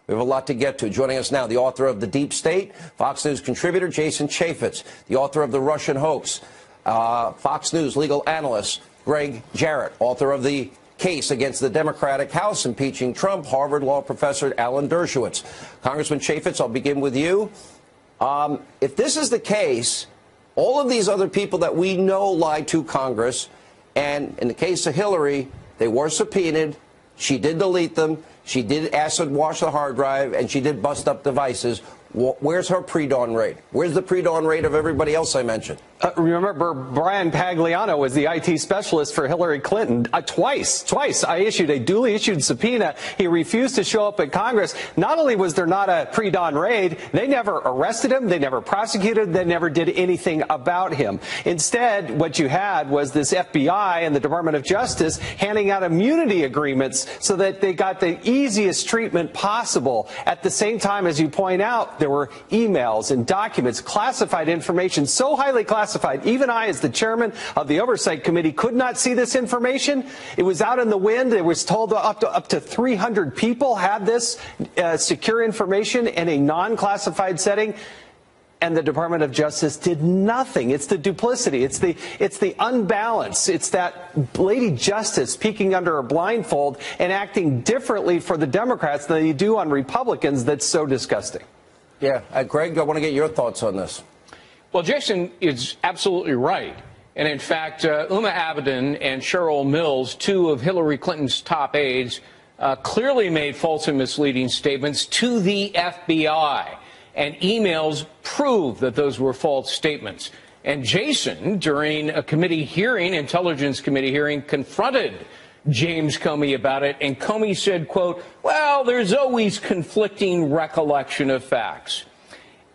We have a lot to get to. Joining us now, the author of The Deep State, Fox News contributor Jason Chaffetz, the author of The Russian Hoax, Fox News legal analyst Greg Jarrett, author of The Case Against the Democratic House Impeaching Trump, Harvard law professor Alan Dershowitz. Congressman Chaffetz, I'll begin with you. If this is the case, all of these other people that we know lied to Congress, and in the case of Hillary, they were subpoenaed, she did delete them, she did acid wash the hard drive, and she did bust up devices. Where's her pre-dawn rate? Where's the pre-dawn rate of everybody else I mentioned? Remember, Brian Pagliano was the IT specialist for Hillary Clinton. Twice I issued a duly issued subpoena. He refused to show up at Congress. Not only was there not a pre-dawn raid, they never arrested him, they never prosecuted, they never did anything about him. Instead, what you had was this FBI and the Department of Justice handing out immunity agreements so that they got the easiest treatment possible. At the same time, as you point out, there were emails and documents, classified information, so highly classified, even I, as the chairman of the Oversight Committee, could not see this information. It was out in the wind. It was told up to 300 people had this secure information in a non-classified setting. And the Department of Justice did nothing. It's the duplicity. It's the unbalance. It's that Lady Justice peeking under a blindfold and acting differently for the Democrats than they do on Republicans. That's so disgusting. Yeah. Greg, I want to get your thoughts on this. Well, Jason is absolutely right. And in fact, Uma Abedin and Cheryl Mills, two of Hillary Clinton's top aides, clearly made false and misleading statements to the FBI. And emails prove that those were false statements. And Jason, during a committee hearing, Intelligence Committee hearing, confronted James Comey about it. And Comey said, quote, well, there's always conflicting recollection of facts.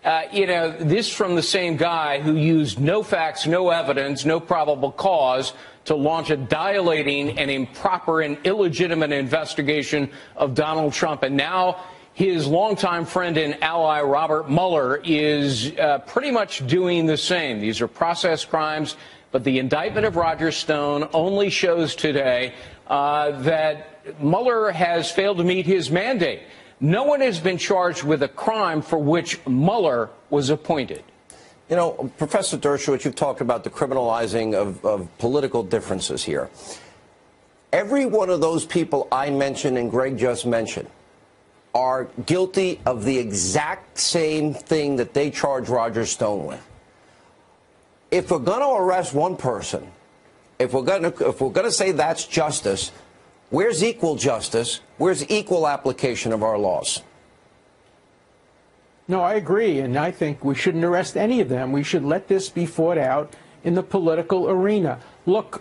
This from the same guy who used no facts, no evidence, no probable cause to launch a dilating and improper and illegitimate investigation of Donald Trump. And now his longtime friend and ally, Robert Mueller, is pretty much doing the same. These are process crimes, but the indictment of Roger Stone only shows today that Mueller has failed to meet his mandate. No one has been charged with a crime for which Mueller was appointed. You know, Professor Dershowitz, you've talked about the criminalizing of political differences here. Every one of those people I mentioned and Greg just mentioned are guilty of the exact same thing that they charge Roger Stone with. If we're going to arrest one person, if we're going to say that's justice, where's equal justice? Where's equal application of our laws? No, I agree, and I think we shouldn't arrest any of them. We should let this be fought out in the political arena. Look,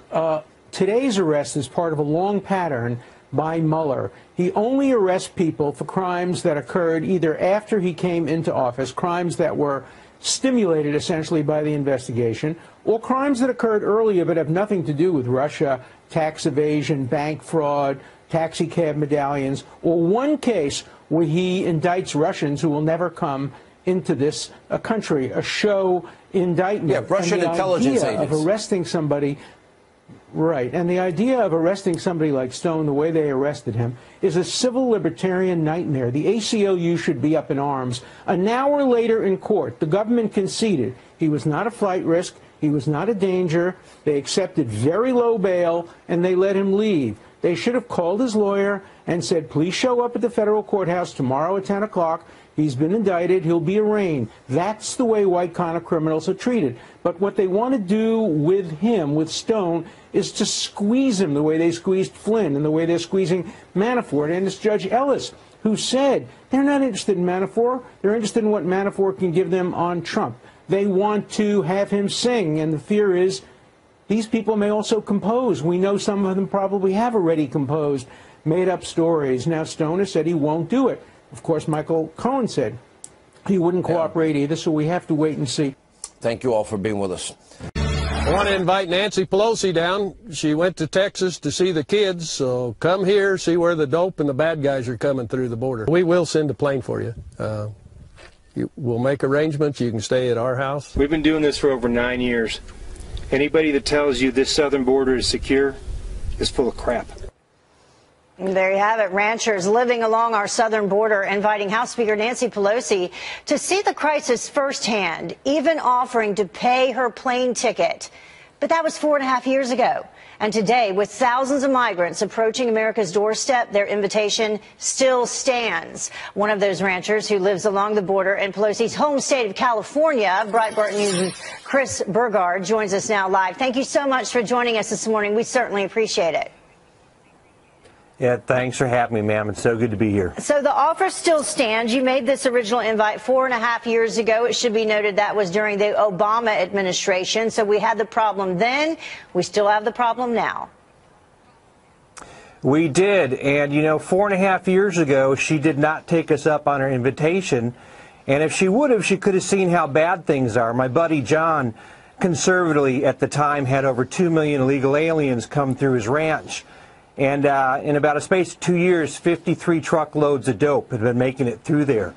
today's arrest is part of a long pattern by Mueller. He only arrests people for crimes that occurred either after he came into office, crimes that were stimulated essentially by the investigation, or crimes that occurred earlier but have nothing to do with Russia, tax evasion, bank fraud, taxi cab medallions, or one case where he indicts Russians who will never come into this country, a show indictment. Yeah, Russian intelligence agents. Of arresting somebody, right, and the idea of arresting somebody like Stone the way they arrested him is a civil libertarian nightmare. The ACLU should be up in arms. An hour later in court, the government conceded he was not a flight risk, he was not a danger, they accepted very low bail, and they let him leave. They should have called his lawyer and said, please show up at the federal courthouse tomorrow at 10 o'clock. He's been indicted. He'll be arraigned. That's the way white-collar criminals are treated. But what they want to do with him, with Stone, is to squeeze him the way they squeezed Flynn and the way they're squeezing Manafort. And it's Judge Ellis who said they're not interested in Manafort. They're interested in what Manafort can give them on Trump. They want to have him sing, and the fear is these people may also compose. We know some of them probably have already composed, made up stories. Now, Stone has said he won't do it. Of course, Michael Cohen said he wouldn't cooperate either, so we have to wait and see. Thank you all for being with us. I want to invite Nancy Pelosi down. She went to Texas to see the kids, so come here, see where the dope and the bad guys are coming through the border. We will send a plane for you. We'll make arrangements. You can stay at our house. We've been doing this for over 9 years. Anybody that tells you this southern border is secure is full of crap. And there you have it. Ranchers living along our southern border inviting House Speaker Nancy Pelosi to see the crisis firsthand, even offering to pay her plane ticket. But that was 4.5 years ago. And today, with thousands of migrants approaching America's doorstep, their invitation still stands. One of those ranchers who lives along the border in Pelosi's home state of California, Breitbart News' Chris Burgard, joins us now live. Thank you so much for joining us this morning. We certainly appreciate it. Yeah, thanks for having me, ma'am. It's so good to be here. So the offer still stands. You made this original invite 4.5 years ago. It should be noted that was during the Obama administration. So we had the problem then. We still have the problem now. We did. And, 4.5 years ago, she did not take us up on her invitation. And if she would have, she could have seen how bad things are. My buddy John, conservatively at the time, had over 2 million illegal aliens come through his ranch. And in about a space of 2 years, 53 truckloads of dope had been making it through there.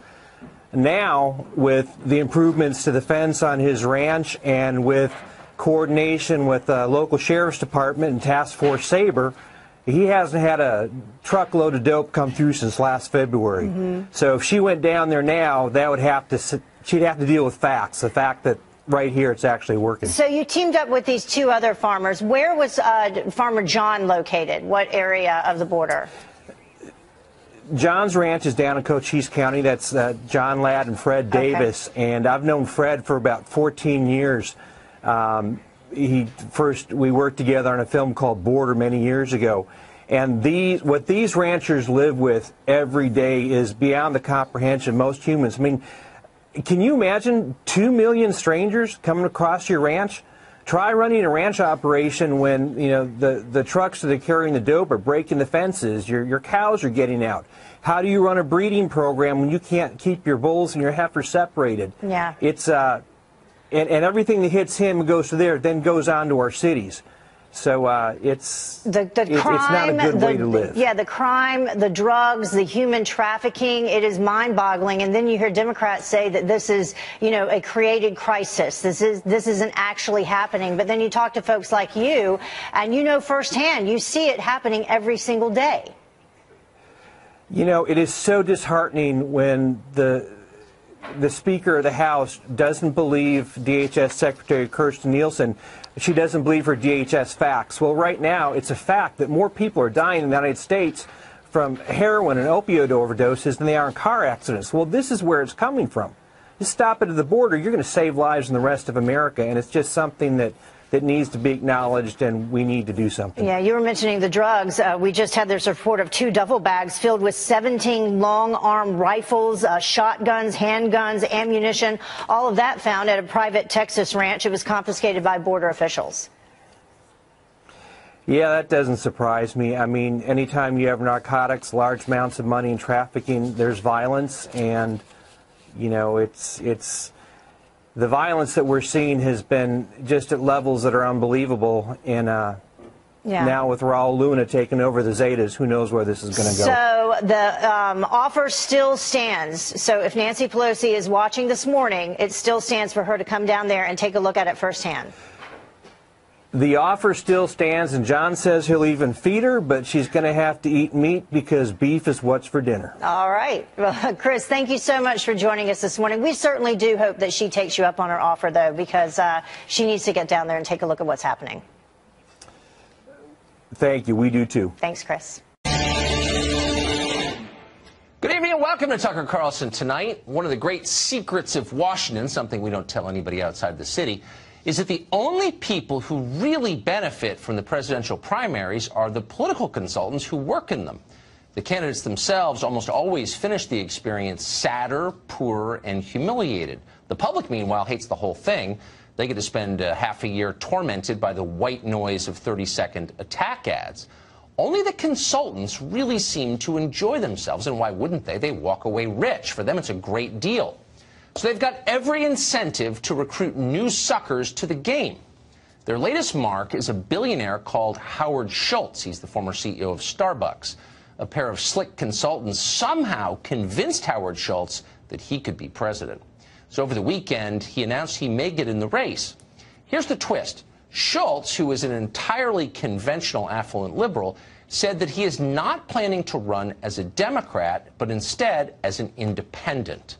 Now, with the improvements to the fence on his ranch and with coordination with the local sheriff's department and Task Force Sabre, he hasn't had a truckload of dope come through since last February. So if she went down there now, she'd have to deal with facts, the fact that right here it's actually working. So you teamed up with these two other farmers. Where was Farmer John located? What area of the border? John's ranch is down in Cochise County. That's John Ladd and Fred Davis. Okay. And I've known Fred for about 14 years. We worked together on a film called Border many years ago. And what these ranchers live with every day is beyond the comprehension of most humans. I mean, can you imagine 2 million strangers coming across your ranch? Try running a ranch operation when, the trucks that are carrying the dope are breaking the fences, your cows are getting out. How do you run a breeding program when you can't keep your bulls and your heifers separated? Yeah. It's and everything that hits him goes to there, then goes on to our cities. So it's not a good way to live. Yeah, the crime, the drugs, the human trafficking, it is mind-boggling. And then you hear Democrats say that this is, a created crisis. This isn't actually happening. But then you talk to folks like you, and you know firsthand, you see it happening every single day. It is so disheartening when the Speaker of the House doesn't believe DHS Secretary Kirstjen Nielsen. She doesn't believe her DHS facts. Well, right now, it's a fact that more people are dying in the United States from heroin and opioid overdoses than they are in car accidents. Well, this is where it's coming from. Just stop it at the border. You're going to save lives in the rest of America, and it's just something that needs to be acknowledged, and we need to do something. Yeah, you were mentioning the drugs. We just had this report of 2 duffel bags filled with 17 long-arm rifles, shotguns, handguns, ammunition, all of that found at a private Texas ranch. It was confiscated by border officials. Yeah, that doesn't surprise me. I mean, anytime you have narcotics, large amounts of money and trafficking, there's violence, and, it's the violence that we're seeing has been just at levels that are unbelievable. And now with Raul Luna taking over the Zetas, who knows where this is going to go. So the offer still stands. So if Nancy Pelosi is watching this morning, it still stands for her to come down there and take a look at it firsthand. The offer still stands, and John says he'll even feed her, but she's going to have to eat meat because beef is what's for dinner. All right. Well, Chris, thank you so much for joining us this morning. We certainly do hope that she takes you up on her offer, though, because she needs to get down there and take a look at what's happening. Thank you. We do, too. Thanks, Chris. Good evening and welcome to Tucker Carlson Tonight. One of the great secrets of Washington, something we don't tell anybody outside the city, is that the only people who really benefit from the presidential primaries are the political consultants who work in them. The candidates themselves almost always finish the experience sadder, poorer, and humiliated. The public, meanwhile, hates the whole thing. They get to spend half a year tormented by the white noise of 30-second attack ads. Only the consultants really seem to enjoy themselves, and why wouldn't they? They walk away rich. For them, it's a great deal. So they've got every incentive to recruit new suckers to the game. Their latest mark is a billionaire called Howard Schultz. He's the former CEO of Starbucks. A pair of slick consultants somehow convinced Howard Schultz that he could be president. So over the weekend, he announced he may get in the race. Here's the twist. Schultz, who is an entirely conventional affluent liberal, said that he is not planning to run as a Democrat, but instead as an independent.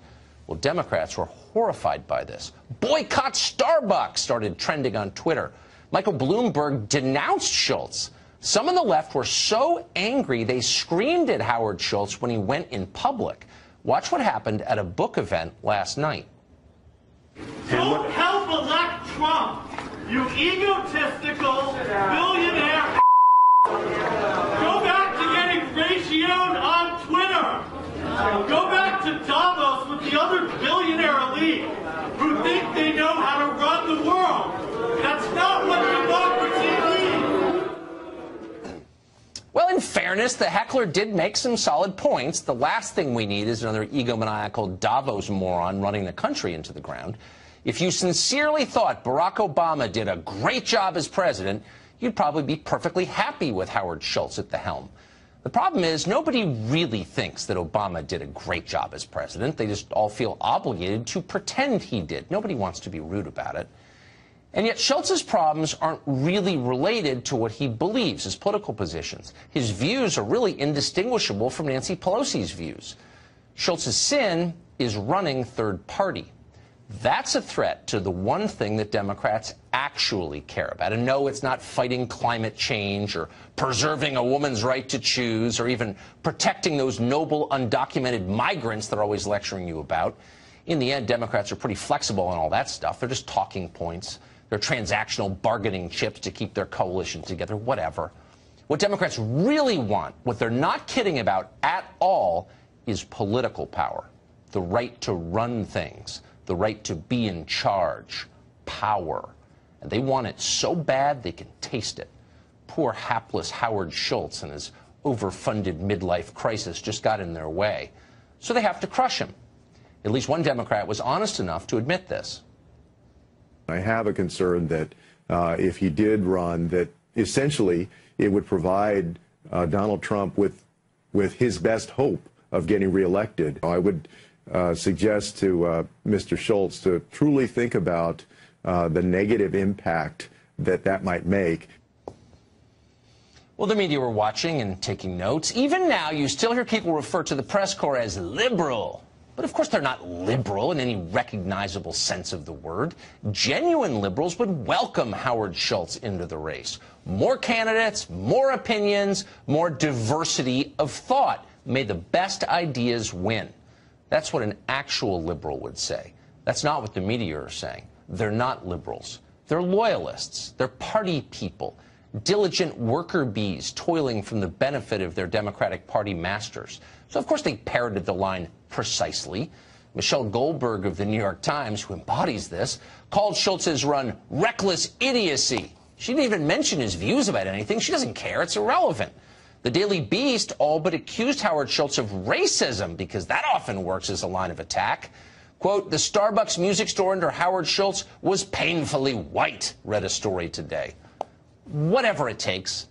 Well, Democrats were horrified by this. Boycott Starbucks started trending on Twitter. Michael Bloomberg denounced Schultz. Some on the left were so angry they screamed at Howard Schultz when he went in public. Watch what happened at a book event last night. Don't help elect Trump, you egotistical billionaire. Go back to getting ratioed on Twitter. Go back to Davos with the other billionaire elite who think they know how to run the world. That's not what democracy means. Well, in fairness, the heckler did make some solid points. The last thing we need is another egomaniacal Davos moron running the country into the ground. If you sincerely thought Barack Obama did a great job as president, you'd probably be perfectly happy with Howard Schultz at the helm. The problem is nobody really thinks that Obama did a great job as president. They just all feel obligated to pretend he did. Nobody wants to be rude about it. And yet Schultz's problems aren't really related to what he believes, his political positions. His views are really indistinguishable from Nancy Pelosi's views. Schultz's sin is running third party. That's a threat to the one thing that Democrats actually care about. And no, it's not fighting climate change or preserving a woman's right to choose or even protecting those noble undocumented migrants they're always lecturing you about. In the end, Democrats are pretty flexible on all that stuff. They're just talking points. They're transactional bargaining chips to keep their coalition together, whatever. What Democrats really want, what they're not kidding about at all, is political power, the right to run things, the right to be in charge, power. And they want it so bad they can taste it. Poor hapless Howard Schultz and his overfunded midlife crisis just got in their way. So they have to crush him. At least one Democrat was honest enough to admit this. I have a concern that if he did run, that essentially it would provide Donald Trump with his best hope of getting reelected. I would suggest to Mr. Schultz to truly think about the negative impact that might make. Well, the media were watching and taking notes. Even now, you still hear people refer to the press corps as liberal. But of course, they're not liberal in any recognizable sense of the word. Genuine liberals would welcome Howard Schultz into the race. More candidates, more opinions, more diversity of thought. May the best ideas win. That's what an actual liberal would say. That's not what the media are saying. They're not liberals. They're loyalists. They're party people. Diligent worker bees toiling from the benefit of their Democratic Party masters. So, of course, they parroted the line precisely. Michelle Goldberg of the New York Times, who embodies this, called Schultz's run reckless idiocy. She didn't even mention his views about anything. She doesn't care. It's irrelevant. The Daily Beast all but accused Howard Schultz of racism, because that often works as a line of attack. Quote, the Starbucks music store under Howard Schultz was painfully white, read a story today. Whatever it takes.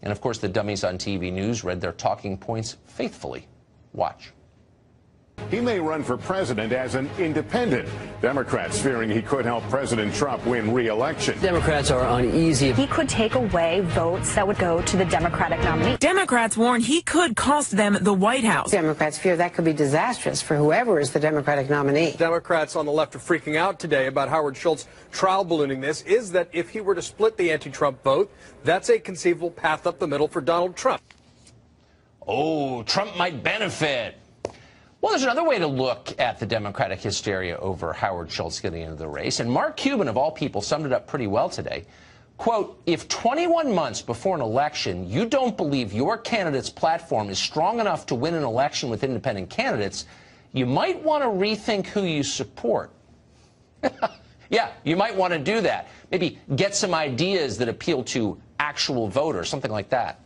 And, of course, the dummies on TV news read their talking points faithfully. Watch. He may run for president as an independent. Democrats fearing he could help President Trump win re-election. Democrats are uneasy. He could take away votes that would go to the Democratic nominee. Democrats warn he could cost them the White House. Democrats fear that could be disastrous for whoever is the Democratic nominee. Democrats on the left are freaking out today about Howard Schultz trial ballooning this. Is that if he were to split the anti-Trump vote, that's a conceivable path up the middle for Donald Trump. Oh, Trump might benefit. Well, there's another way to look at the Democratic hysteria over Howard Schultz getting into the race, and Mark Cuban, of all people, summed it up pretty well today. Quote, if 21 months before an election you don't believe your candidate's platform is strong enough to win an election with independent candidates, you might want to rethink who you support. Yeah, you might want to do that. Maybe get some ideas that appeal to actual voters, something like that.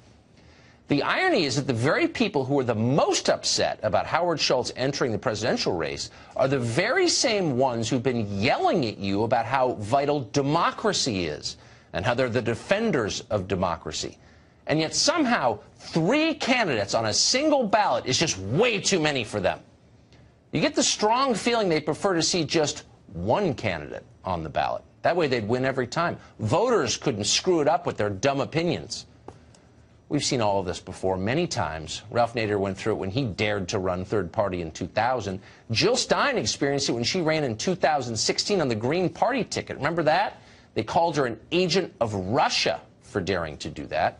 The irony is that the very people who are the most upset about Howard Schultz entering the presidential race are the very same ones who've been yelling at you about how vital democracy is and how they're the defenders of democracy. And yet somehow 3 candidates on a single ballot is just way too many for them. You get the strong feeling they prefer to see just one candidate on the ballot. That way they'd win every time. Voters couldn't screw it up with their dumb opinions. We've seen all of this before many times. Ralph Nader went through it when he dared to run third party in 2000. Jill Stein experienced it when she ran in 2016 on the Green Party ticket. Remember that? They called her an agent of Russia for daring to do that.